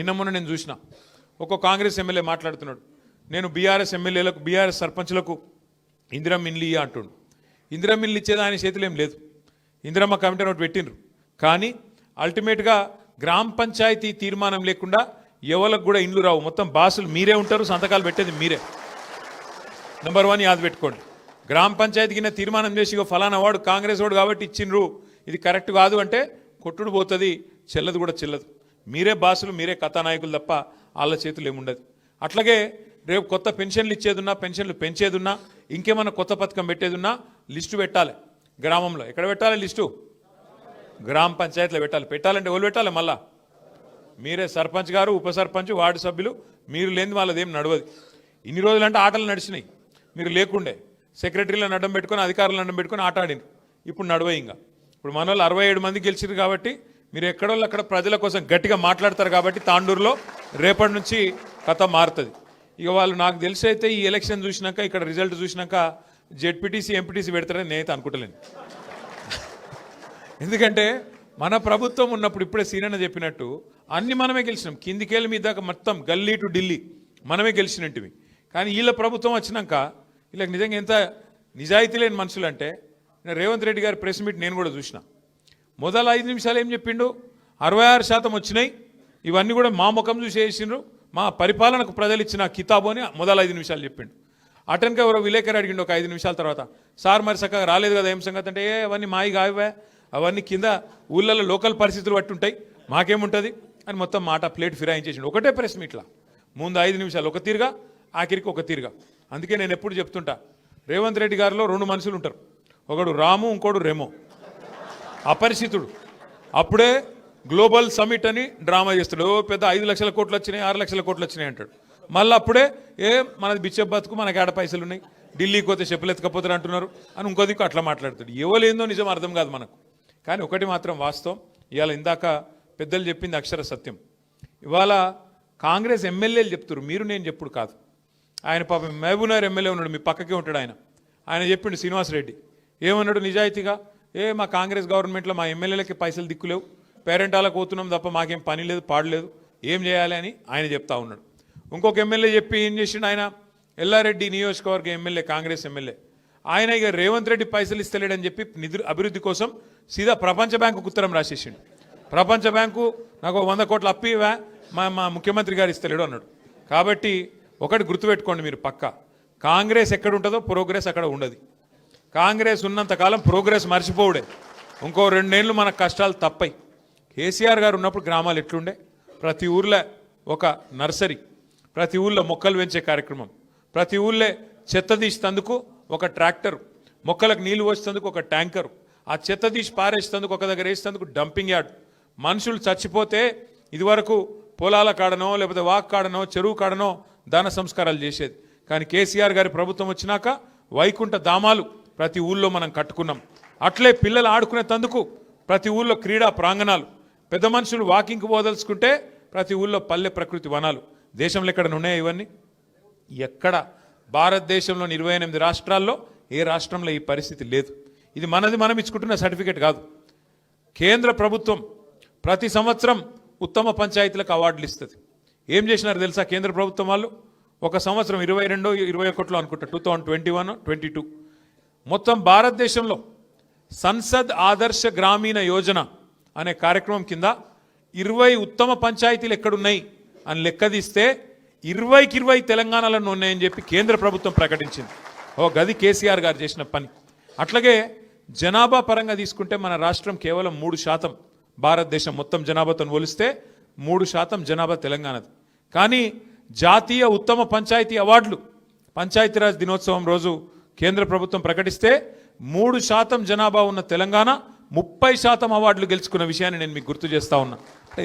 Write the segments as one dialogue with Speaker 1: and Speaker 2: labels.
Speaker 1: నిన్న మొన్న నేను చూసిన ఒక కాంగ్రెస్ ఎమ్మెల్యే మాట్లాడుతున్నాడు, నేను బీఆర్ఎస్ ఎమ్మెల్యేలకు బీఆర్ఎస్ సర్పంచ్లకు ఇందిరమ్మ ఇండ్లు ఇయ్య అంటుండు. ఇందిరమ్మ ఇండ్లు ఇచ్చేది ఆయన చేతిలో ఏం లేదు. ఇందిరమ్మ కమిటీ ఒకటి పెట్టిండ్రు, కానీ అల్టిమేట్గా గ్రామ పంచాయతీ తీర్మానం లేకుండా ఎవరికి కూడా ఇండ్లు రావు. మొత్తం బాసులు మీరే ఉంటారు, సంతకాలు పెట్టేది మీరే. నెంబర్ 1 యాద పెట్టుకోండి. గ్రామ పంచాయతీ కింద తీర్మానం చేసి ఫలానా వాడు కాంగ్రెస్ వాడు కాబట్టి ఇచ్చిండ్రు, ఇది కరెక్ట్ కాదు అంటే కొట్టుడు పోతుంది, చెల్లదు కూడా చెల్లదు. మీరే బాసులు, మీరే కథానాయకులు తప్ప వాళ్ళ చేతులు ఏముండదు. అట్లాగే రేపు కొత్త పెన్షన్లు ఇచ్చేదున్నా, పెన్షన్లు పెంచేదున్నా, ఇంకేమన్నా కొత్త పథకం పెట్టేదున్నా లిస్టు పెట్టాలి. గ్రామంలో ఎక్కడ పెట్టాలి లిస్టు? గ్రామ పంచాయతీలో పెట్టాలి. పెట్టాలంటే ఎవరు పెట్టాలి? మళ్ళా మీరే, సర్పంచ్ గారు, ఉప సర్పంచ్, వార్డు సభ్యులు. మీరు లేని వాళ్ళది ఏం నడవదు. ఇన్ని రోజులంటే ఆటలు నడిచినాయి, మీరు లేకుండే సెక్రటరీలను అడ్డం పెట్టుకొని అధికారులను అడ్డం పెట్టుకొని ఆట ఆడినారు. ఇప్పుడు నడవయి. ఇంకా ఇప్పుడు మన వాళ్ళు 67 మంది గెలిచారు కాబట్టి మీరు ఎక్కడోళ్ళు అక్కడ ప్రజల కోసం గట్టిగా మాట్లాడతారు కాబట్టి తాండూరులో రేపటి నుంచి కథ మారుతుంది. ఇక వాళ్ళు నాకు తెలిసి అయితే ఈ ఎలక్షన్ చూసినాక, ఇక్కడ రిజల్ట్ చూసినాక జెడ్పీటీసీ ఎంపీటీసీ పెడతారని నేనైతే అనుకుంటలేను. ఎందుకంటే మన ప్రభుత్వం ఉన్నప్పుడు ఇప్పుడే సీనన్న చెప్పినట్టు అన్ని మనమే గెలిచినాం. కిందికేళ్ళ మీద దాకా మొత్తం గల్లీ టు ఢిల్లీ మనమే గెలిచినట్టువి. కానీ వీళ్ళ ప్రభుత్వం వచ్చినాక వీళ్ళకి నిజంగా ఎంత నిజాయితీ లేని మనుషులు అంటే, రేవంత్ రెడ్డి గారి ప్రెస్ మీట్ నేను కూడా చూసిన. మొదలు 5 నిమిషాలు ఏం చెప్పిండు? 66% వచ్చినాయి, ఇవన్నీ కూడా మా ముఖం చూసి వేసిండ్రు, మా పరిపాలనకు ప్రజలు ఇచ్చిన కితాబు అని మొదలు 5 నిమిషాలు చెప్పిండు. అటెన్క ఎవరో విలేకరు అడిగిండు ఒక 5 నిమిషాల తర్వాత, సార్ మరి చక్కగా రాలేదు కదా ఏం సంగతి అంటే, అవన్నీ మాయి కావే, అవన్నీ కింద ఊళ్ళలో లోకల్ పరిస్థితులు బట్టి ఉంటాయి, మాకేముంటుంది అని మొత్తం మాట ప్లేట్ ఫిరాయించేసిండు. ఒకటే ప్రెస్ మీట్లా ముందు 5 నిమిషాలు ఒక తీరుగా, ఆఖరికి ఒక తీరుగా. అందుకే నేను ఎప్పుడు చెప్తుంటా, రేవంత్ రెడ్డి గారిలో 2 మనుషులు ఉంటారు, ఒకడు రాము, ఇంకోడు రెమో. అపరిచితుడు. అప్పుడే గ్లోబల్ సమిట్ అని డ్రామా చేస్తాడు, పెద్ద 5 లక్షల కోట్లు వచ్చినాయి, 6 లక్షల కోట్లు వచ్చినాయి అంటాడు. మళ్ళీ అప్పుడే మనది బిచ్చ బతుకు, మనకి ఆడ పైసలు ఉన్నాయి, ఢిల్లీకి పోతే చెప్పులు ఎత్తుకపోతారు అంటున్నారు అని ఇంకో దిక్కు అట్లా మాట్లాడతాడు. ఎవలేందో నిజం అర్థం కాదు మనకు. కానీ ఒకటి మాత్రం వాస్తవం, ఇవాళ ఇందాక పెద్దలు చెప్పింది అక్షర సత్యం. ఇవాళ కాంగ్రెస్ ఎమ్మెల్యేలు చెప్తారు, మీరు నేను చెప్పుడు కాదు. ఆయన పాపం మహబూబ్నగర్ ఎమ్మెల్యే ఉన్నాడు, మీ పక్కకే ఉంటాడు ఆయన చెప్పిండు శ్రీనివాసరెడ్డి ఏమన్నాడు నిజాయితీగా, మా కాంగ్రెస్ గవర్నమెంట్లో మా ఎమ్మెల్యేలకి పైసలు దిక్కులేవు, పేరెంటాలకు పోతున్నాం తప్ప మాకేం పని లేదు పాడలేదు, ఏం చేయాలి అని ఆయన చెప్తా ఉన్నాడు. ఇంకొక ఎమ్మెల్యే చెప్పి ఏం చేసిండు, ఆయన ఎల్లారెడ్డి నియోజకవర్గ ఎమ్మెల్యే, కాంగ్రెస్ ఎమ్మెల్యే, ఆయన ఇక రేవంత్ రెడ్డి పైసలు ఇస్తలేడని చెప్పి అభివృద్ధి కోసం సీదా ప్రపంచ బ్యాంకుకు ఉత్తరం రాసేసిండు. ప్రపంచ బ్యాంకు నాకు 100 కోట్ల అప్పు ఇవా, మా ముఖ్యమంత్రి గారు ఇస్తలేడు అన్నాడు. కాబట్టి ఒకటి గుర్తుపెట్టుకోండి మీరు పక్కా, కాంగ్రెస్ ఎక్కడ ఉంటుందో ప్రోగ్రెస్ అక్కడ ఉండదు. కాంగ్రెస్ ఉన్నంతకాలం ప్రోగ్రెస్ మర్చిపోవుడే. ఇంకో 2 ఏళ్ళు మనకు కష్టాలు తప్పయి. కేసీఆర్ గారు ఉన్నప్పుడు గ్రామాలు ఎట్లుండే, ప్రతి ఊర్లో ఒక నర్సరీ, ప్రతి ఊళ్ళో మొక్కలు పెంచే కార్యక్రమం, ప్రతి ఊళ్ళో చెత్త తీసేందుకు ఒక ట్రాక్టర్, మొక్కలకు నీళ్లు పోసేందుకు ఒక ట్యాంకర్, ఆ చెత్త తీసి పారేసేందుకు ఒక దగ్గర వేసేందుకు డంపింగ్ యార్డ్. మనుషులు చచ్చిపోతే ఇదివరకు పొలాల కాడనో లేకపోతే వాక్ కాడనో చెరువు కాడనో దాన సంస్కారాలు చేసేది. కానీ కేసీఆర్ గారి ప్రభుత్వం వచ్చినాక వైకుంఠ ధామాలు ప్రతి ఊళ్ళో మనం కట్టుకున్నాం. అట్లే పిల్లలు ఆడుకునే తందుకు ప్రతి ఊళ్ళో క్రీడా ప్రాంగణాలు, పెద్ద మనుషులు వాకింగ్కి పోదలుచుకుంటే ప్రతి ఊళ్ళో పల్లె ప్రకృతి వనాలు. దేశంలో ఎక్కడ ఉన్నాయా ఇవన్నీ? ఎక్కడ? భారతదేశంలోని 28 రాష్ట్రాల్లో ఏ రాష్ట్రంలో ఈ పరిస్థితి లేదు. ఇది మనది మనం ఇచ్చుకుంటున్న సర్టిఫికేట్ కాదు. కేంద్ర ప్రభుత్వం ప్రతి సంవత్సరం ఉత్తమ పంచాయతీలకు అవార్డులు ఇస్తుంది. ఏం చేసినారు తెలుసా కేంద్ర ప్రభుత్వం వాళ్ళు? ఒక సంవత్సరం 22-21 అనుకుంటా, 2021-22 మొత్తం భారతదేశంలో సంసద్ ఆదర్శ గ్రామీణ యోజన అనే కార్యక్రమం కింద 20 ఉత్తమ పంచాయతీలు ఎక్కడున్నాయి అని లెక్కదీస్తే 20కి 20 తెలంగాణలో ఉన్నాయని చెప్పి కేంద్ర ప్రభుత్వం ప్రకటించింది. గది కేసీఆర్ గారు చేసిన పని. అట్లాగే జనాభా పరంగా తీసుకుంటే మన రాష్ట్రం కేవలం 3%, భారతదేశం మొత్తం జనాభాతో పోలిస్తే 3% జనాభా తెలంగాణది. కానీ జాతీయ ఉత్తమ పంచాయతీ అవార్డులు పంచాయతీరాజ్ దినోత్సవం రోజు కేంద్ర ప్రభుత్వం ప్రకటిస్తే 3% జనాభా ఉన్న తెలంగాణ 30% అవార్డులు గెలుచుకున్న విషయాన్ని నేను మీకు గుర్తు చేస్తా ఉన్నా.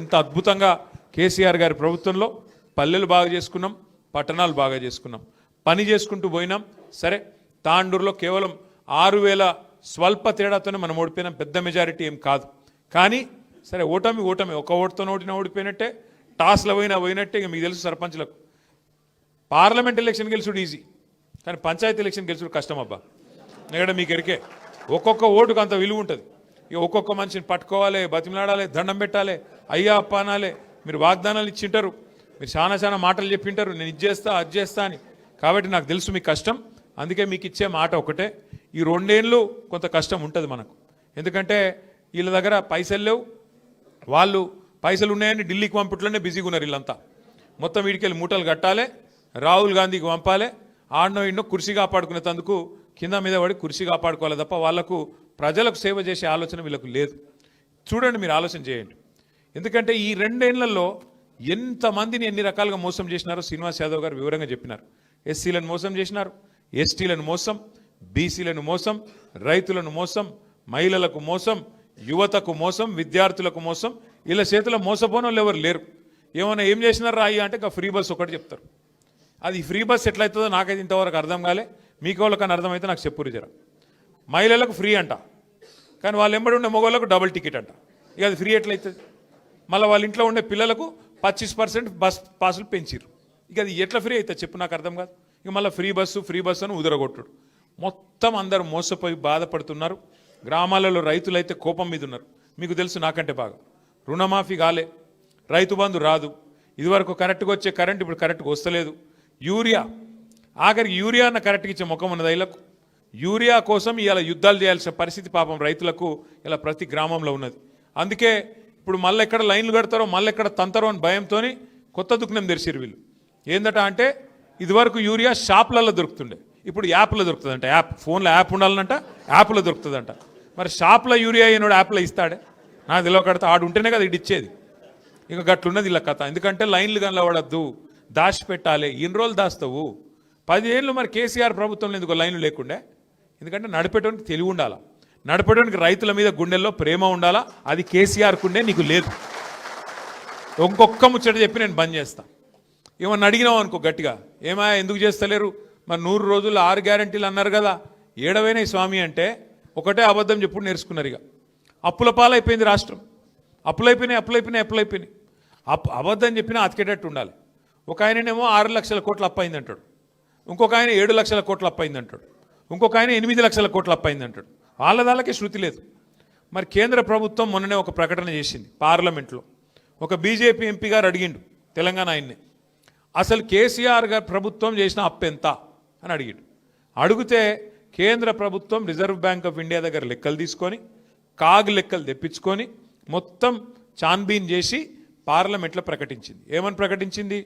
Speaker 1: ఇంత అద్భుతంగా కేసీఆర్ గారి ప్రభుత్వంలో పల్లెలు బాగా చేసుకున్నాం, పట్టణాలు బాగా చేసుకున్నాం, పని చేసుకుంటూ పోయినాం. సరే, తాండూరులో కేవలం 6,000 స్వల్ప తేడాతోనే మనం ఓడిపోయినాం, పెద్ద మెజారిటీ ఏం కాదు. కానీ సరే, ఓటమి ఒక ఓటుతో ఓడిపోయినట్టే, టాస్లో పోయినట్టే. ఇక మీకు తెలుసు సర్పంచ్లకు పార్లమెంట్ ఎలక్షన్ గెలుచుడు ఈజీ, కానీ పంచాయతీ ఎలక్షన్ గెలుచుడు కష్టం అబ్బా. ఎందుకంటే మీకు ఎరికే ఒక్కొక్క ఓటుకు అంత విలువ ఉంటుంది. ఇక ఒక్కొక్క మనిషిని పట్టుకోవాలి, బతిమలాడాలి, దండం పెట్టాలి, అయ్యా అప్ప అనాలి, మీరు వాగ్దానాలు ఇచ్చింటారు, మీరు చాలా మాటలు చెప్పింటారు, నేను ఇది చేస్తా అది చేస్తా అని. కాబట్టి నాకు తెలుసు మీ కష్టం. అందుకే మీకు ఇచ్చే మాట ఒకటే, ఈ 2 ఏళ్ళు కొంత కష్టం ఉంటుంది మనకు. ఎందుకంటే వీళ్ళ దగ్గర పైసలు లేవు, వాళ్ళు పైసలు ఉన్నాయని ఢిల్లీకి పంపట్లోనే బిజీగా ఉన్నారు వీళ్ళంతా. మొత్తం వీడికెళ్ళి మూటలు కట్టాలి, రాహుల్ గాంధీకి పంపాలి, ఆడనో ఇన్నో కుర్చీ కాపాడుకునేందుకు కింద మీద పడి కుర్చీ కాపాడుకోవాలి తప్ప వాళ్లకు ప్రజలకు సేవ చేసే ఆలోచన వీళ్ళకు లేదు. చూడండి, మీరు ఆలోచన చేయండి. ఎందుకంటే ఈ 2 ఏళ్లలో ఎంతమందిని ఎన్ని రకాలుగా మోసం చేసినారో శ్రీనివాస్ యాదవ్ గారు వివరంగా చెప్పినారు. ఎస్సీలను మోసం చేసినారు, ఎస్టీలను మోసం, బీసీలను మోసం, రైతులను మోసం, మహిళలకు మోసం, యువతకు మోసం, విద్యార్థులకు మోసం. వీళ్ళ చేతిలో మోసపోని వాళ్ళు ఎవరు లేరు. ఏమైనా ఏం చేసినారు రాయి అంటే ఇంకా ఫ్రీ బస్ ఒకటి చెప్తారు. అది ఫ్రీ బస్ ఎట్లయితుందో నాకైతే ఇంతవరకు అర్థం కాలే. మీకు వాళ్ళకని అర్థమైతే నాకు చెప్పురు జర. మహిళలకు ఫ్రీ అంట, కానీ వాళ్ళు ఎంబడి ఉండే మగవాళ్ళకు డబుల్ టికెట్ అంట. ఇక అది ఫ్రీ ఎట్లయితుంది? మళ్ళీ వాళ్ళ ఇంట్లో ఉండే పిల్లలకు 25% బస్ పాసులు పెంచిరు. ఇక అది ఎట్లా ఫ్రీ అవుతుంది చెప్పు, నాకు అర్థం కాదు. ఇక మళ్ళీ ఫ్రీ బస్సు అని ఉదరగొట్టుడు. మొత్తం అందరూ మోసపోయి బాధపడుతున్నారు. గ్రామాలలో రైతులైతే కోపం మీద ఉన్నారు. మీకు తెలుసు నాకంటే బాగా. రుణమాఫీ కాలే, రైతు బంధు రాదు, ఇదివరకు కరెక్ట్గా వచ్చే కరెంట్ ఇప్పుడు కరెక్ట్గా వస్తలేదు. యూరియా, ఆఖరికి యూరియా అన్న కరెక్ట్గా ఇచ్చే ముఖం ఉన్నది ఐలకు. యూరియా కోసం ఇలా యుద్ధాలు చేయాల్సిన పరిస్థితి పాపం రైతులకు ఇలా ప్రతి గ్రామంలో ఉన్నది. అందుకే ఇప్పుడు మళ్ళీ ఎక్కడ లైన్లు కడతారో, మళ్ళీ ఎక్కడ తంతారో అని భయంతో కొత్త దుఃఖం తెరిచిరు వీళ్ళు. ఏందట అంటే ఇదివరకు యూరియా షాపులలో దొరుకుతుండే, ఇప్పుడు యాప్లో దొరుకుతుందంట. యాప్, ఫోన్లో యాప్ ఉండాలనంట, యాప్లో దొరుకుతుందంట. మరి షాప్లో యూరియా అయినోడు యాప్లో ఇస్తాడే? నాకు తెలియకడితే ఆడు ఉంటేనే కదా ఇది ఇచ్చేది. ఇక గట్లున్నది ఇలా కథ. ఎందుకంటే లైన్లు కనబడద్దు, దాచిపెట్టాలి. ఎన్ని రోజులు దాస్తావు? 10 ఏళ్ళు మరి కేసీఆర్ ప్రభుత్వంలో ఎందుకు లైన్లు లేకుండే? ఎందుకంటే నడిపేటోనికి తెలివి ఉండాలా, నడిపేటోనికి రైతుల మీద గుండెల్లో ప్రేమ ఉండాలా. అది కేసీఆర్కు ఉండే, నీకు లేదు. ఇంకొక్క ముచ్చట చెప్పి నేను బంద్ చేస్తా. ఏమన్నా అడిగినావు అనుకో గట్టిగా, ఏమా ఎందుకు చేస్తలేరు, మరి 100 రోజులు 6 గ్యారంటీలు అన్నారు కదా, ఏడవైనాయి స్వామి అంటే ఒకటే అబద్ధం చెప్పుడు నేర్చుకున్నారు. ఇక అప్పుల పాలైపోయింది రాష్ట్రం. అప్పులైపోయినాయి. అబద్ధం చెప్పినా అతికేటట్టు ఉండాలి. ఒక ఆయననేమో 6 లక్షల కోట్లు అప్పయింది అంటాడు, ఇంకొక ఆయన 7 లక్షల కోట్లు అప్పయింది అంటాడు, ఇంకొక ఆయన 8 లక్షల కోట్లు అప్పయింది అంటాడు. వాళ్ళకే శృతి లేదు. మరి కేంద్ర ప్రభుత్వం మొన్ననే ఒక ప్రకటన చేసింది పార్లమెంట్లో. ఒక బీజేపీ ఎంపీ గారు అడిగిండు తెలంగాణ ఆయన్ని, అసలు కేసీఆర్ గారు ప్రభుత్వం చేసిన అప్పు ఎంత అని అడిగిండు. అడిగితే కేంద్ర ప్రభుత్వం రిజర్వ్ బ్యాంక్ ఆఫ్ ఇండియా దగ్గర లెక్కలు తీసుకొని, కాగ్ లెక్కలు తెప్పించుకొని మొత్తం చాన్బీన్ చేసి పార్లమెంట్లో ప్రకటించింది. ఏమని ప్రకటించింది?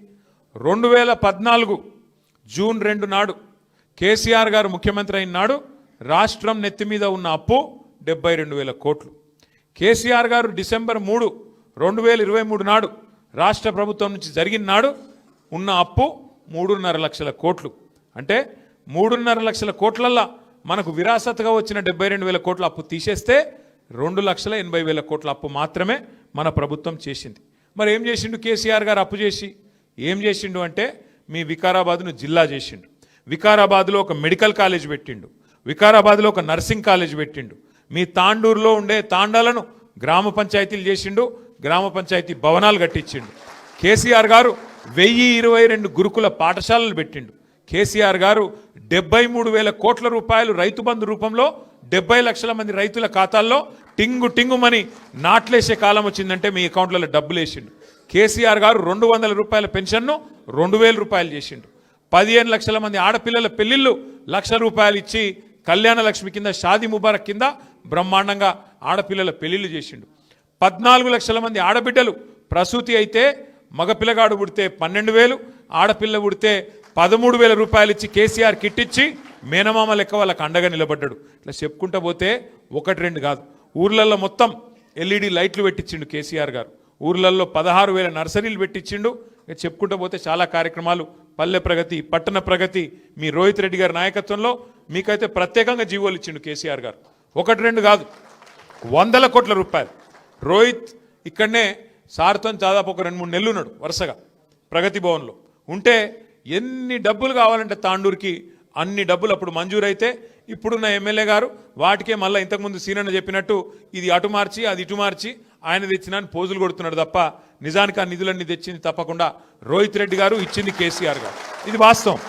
Speaker 1: 2014 జూన్ 2 నాడు కేసీఆర్ గారు ముఖ్యమంత్రి అయిన నాడు రాష్ట్రం నెత్తి మీద ఉన్న అప్పు 72,000 కోట్లు. కేసీఆర్ గారు డిసెంబర్ 3, 2023 నాడు రాష్ట్ర ప్రభుత్వం నుంచి జరిగిన నాడు ఉన్న అప్పు 3.5 లక్షల కోట్లు. అంటే 3.5 లక్షల కోట్లల్లా మనకు విరాసత్గా వచ్చిన 72,000 కోట్ల అప్పు తీసేస్తే 2,80,000 కోట్ల అప్పు మాత్రమే మన ప్రభుత్వం చేసింది. మరి ఏం చేసిండు కేసీఆర్ గారు అప్పు చేసి? ఏం చేసిండు అంటే మీ వికారాబాద్ను జిల్లా చేసిండు, వికారాబాద్లో ఒక మెడికల్ కాలేజ్ పెట్టిండు, వికారాబాద్లో ఒక నర్సింగ్ కాలేజ్ పెట్టిండు, మీ తాండూరులో ఉండే తాండాలను గ్రామ పంచాయతీలు చేసిండు, గ్రామ పంచాయతీ భవనాలు కట్టించిండు. కేసీఆర్ గారు 1022 గురుకుల పాఠశాలలు పెట్టిండు. కేసీఆర్ గారు 73,000 కోట్ల రూపాయలు రైతు బంధు రూపంలో 70 లక్షల మంది రైతుల ఖాతాల్లో టింగుమని నాట్లేసే కాలం వచ్చిందంటే మీ అకౌంట్లలో డబ్బులు వేసిండు. కేసీఆర్ గారు 200 రూపాయల పెన్షన్ను 2,000 రూపాయలు చేసిండు. 15 లక్షల మంది ఆడపిల్లల పెళ్లిళ్ళు 1,00,000 రూపాయలు ఇచ్చి కళ్యాణ లక్ష్మి కింద, షాదీ ముబారక్ కింద బ్రహ్మాండంగా ఆడపిల్లల పెళ్లిళ్ళు చేసిండు. 14 లక్షల మంది ఆడబిడ్డలు ప్రసూతి అయితే మగపిల్లగాడు పుడితే 12,000, ఆడపిల్ల పుడితే 13,000 రూపాయలు ఇచ్చి కేసీఆర్ కిట్ ఇచ్చి మేనమామ లెక్క వాళ్ళకి అండగా నిలబడ్డాడు. ఇట్లా చెప్పుకుంటా పోతే 1-2 కాదు, ఊర్లలో మొత్తం ఎల్ఈడి లైట్లు పెట్టించిండు కేసీఆర్ గారు. ఊర్లలో 16,000 నర్సరీలు పెట్టించిండు. చెప్పుకుంటూ పోతే చాలా కార్యక్రమాలు, పల్లె ప్రగతి, పట్టణ ప్రగతి, మీ రోహిత్ రెడ్డి గారి నాయకత్వంలో మీకైతే ప్రత్యేకంగా జీవోలు ఇచ్చిండు కేసీఆర్ గారు. 1-2 కాదు, 100 కోట్ల రూపాయలు. రోహిత్ ఇక్కడనే సార్తో దాదాపు ఒక 2-3 నెలలు ఉన్నాడు వరుసగా ప్రగతి భవన్లో ఉంటే, ఎన్ని డబ్బులు కావాలంటే తాండూరుకి అన్ని డబ్బులు అప్పుడు మంజూరైతే ఇప్పుడున్న ఎమ్మెల్యే గారు వాటికే మళ్ళీ ఇంతకుముందు సీనన్న చెప్పినట్టు ఇది అటు మార్చి అది ఇటు మార్చి ఆయన తెచ్చినా పోజులు కొడుతున్నాడు తప్ప నిజానికి ఆ నిధులన్నీ తెచ్చింది తప్పకుండా రోహిత్ రెడ్డి గారు, ఇచ్చింది కేసీఆర్ గారు. ఇది వాస్తవం.